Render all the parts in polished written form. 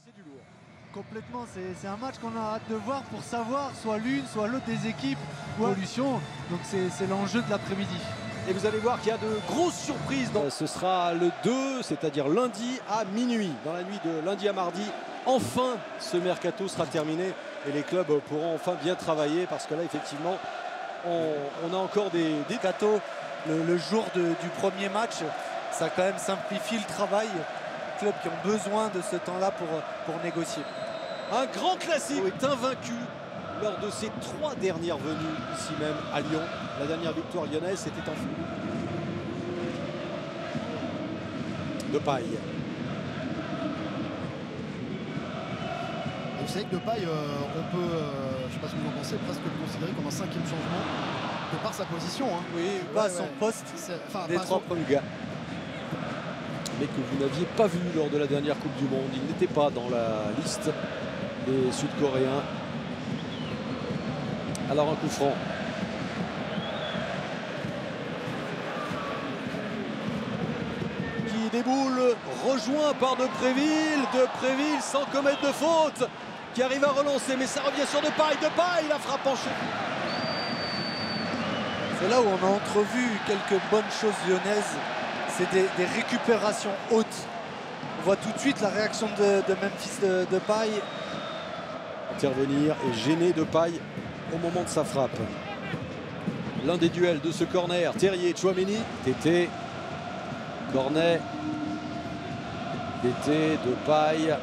c'est du lourd. Complètement, c'est un match qu'on a hâte de voir pour savoir soit l'une, soit l'autre des équipes ou évolution. Donc c'est l'enjeu de l'après-midi. Et vous allez voir qu'il y a de grosses surprises. Ce sera le 2, c'est-à-dire lundi à minuit. Dans la nuit de lundi à mardi, enfin, ce mercato sera terminé et les clubs pourront enfin bien travailler parce que là, effectivement, on a encore des mercato le jour du premier match. Ça quand même simplifie le travail. Les clubs qui ont besoin de ce temps-là pour négocier. Un grand classique est invaincu lors de ses 3 dernières venues ici même à Lyon. La dernière victoire lyonnaise, c'était en fou. Depay. Vous savez que Depay, on peut, je ne sais pas ce que vous en pensez, presque le considérer comme un 5e changement de par sa position. Hein. Oui, pas son poste des 3 premiers gars. Mais que vous n'aviez pas vu lors de la dernière Coupe du Monde. Il n'était pas dans la liste des Sud-Coréens. Alors un coup franc. Qui déboule, rejoint par Depréville. Depréville sans commettre de faute. Qui arrive à relancer, mais ça revient sur Depay. Depay, la frappe en chute. C'est là où on a entrevu quelques bonnes choses lyonnaises. C'est des récupérations hautes. On voit tout de suite la réaction de Memphis Depay. Intervenir et gêner Depay au moment de sa frappe. L'un des duels de ce corner, Terrier, Tchouaméni, Tété, Cornet, Tété, Depay,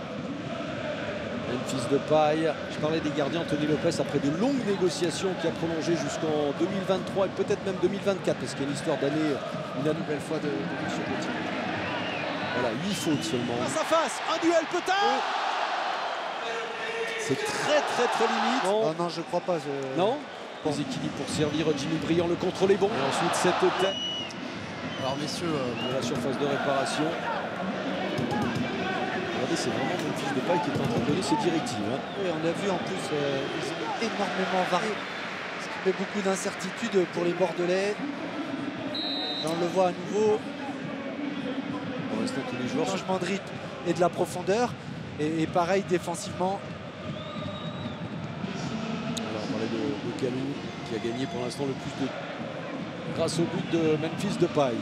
Memphis Depay. Je parlais des gardiens, Anthony Lopez, après de longues négociations qui a prolongé jusqu'en 2023 et peut-être même 2024, parce qu'il y a une histoire d'année, une nouvelle fois de Michel Gauthier. Voilà, 8 fautes seulement. Face à face, un duel peut-être. C'est très limite. Non, non, je crois pas. Non. Les équilibres pour servir Jimmy Briand, le contrôle est bon. Et ensuite cette tête. Alors messieurs, de la surface de réparation. Regardez, c'est vraiment Memphis Depay qui est en train de donner ses directives. Hein. Oui, on l'a vu en plus, ils ont énormément varié. Ce qui fait beaucoup d'incertitudes pour les Bordelais. Et on le voit à nouveau. Pour l'instant, tous les joueurs. Changement de rythme et de la profondeur. Et pareil défensivement. Alors, on parlait de Kalou qui a gagné pour l'instant le plus de. Grâce au but de Memphis Depay.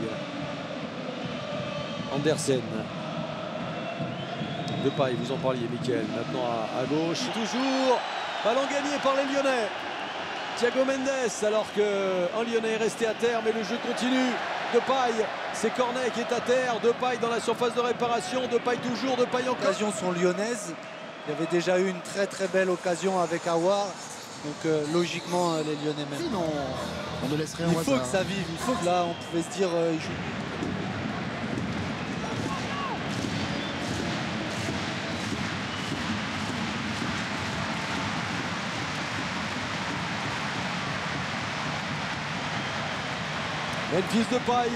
Andersen. Depay, vous en parliez, Mickaël. Maintenant à gauche. Toujours. Ballon gagné par les Lyonnais. Thiago Mendes, alors qu'un Lyonnais est resté à terre, mais le jeu continue. Depay, c'est Cornet qui est à terre. Depay dans la surface de réparation. Depay toujours. Depay encore. Les occasions sont lyonnaises. Il y avait déjà eu une très belle occasion avec Aouar. Donc logiquement, les Lyonnais même. Non, on ne laisse rien. Il faut que ça vive. Il faut que là, on pouvait se dire, il joue. Memphis Depay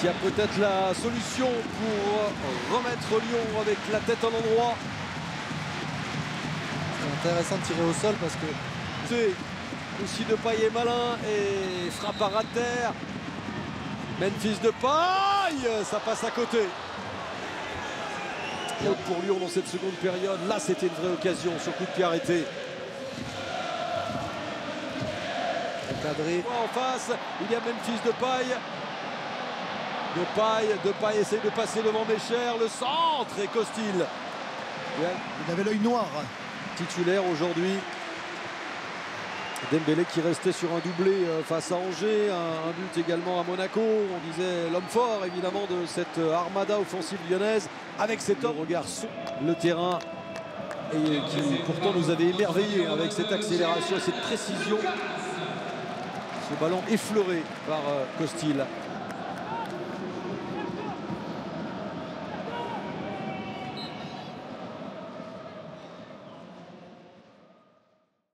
qui a peut-être la solution pour remettre Lyon avec la tête à l'endroit. C'est intéressant de tirer au sol parce que c'est aussi Depay est malin et frappe à ras de terre. Memphis Depay, ça passe à côté. Faute pour Lyon dans cette seconde période. Là, c'était une vraie occasion sur coup de pied arrêté. cadré. En face, il y a Memphis Depay. Depay essaye de passer devant Mecher. Le centre et Costil. Il avait l'œil noir. Titulaire aujourd'hui. Dembélé qui restait sur un doublé face à Angers, un but également à Monaco. On disait l'homme fort évidemment de cette armada offensive lyonnaise avec cet homme regard sur le terrain et qui pourtant nous avait émerveillé avec cette accélération et cette précision. Ce ballon effleuré par Costil.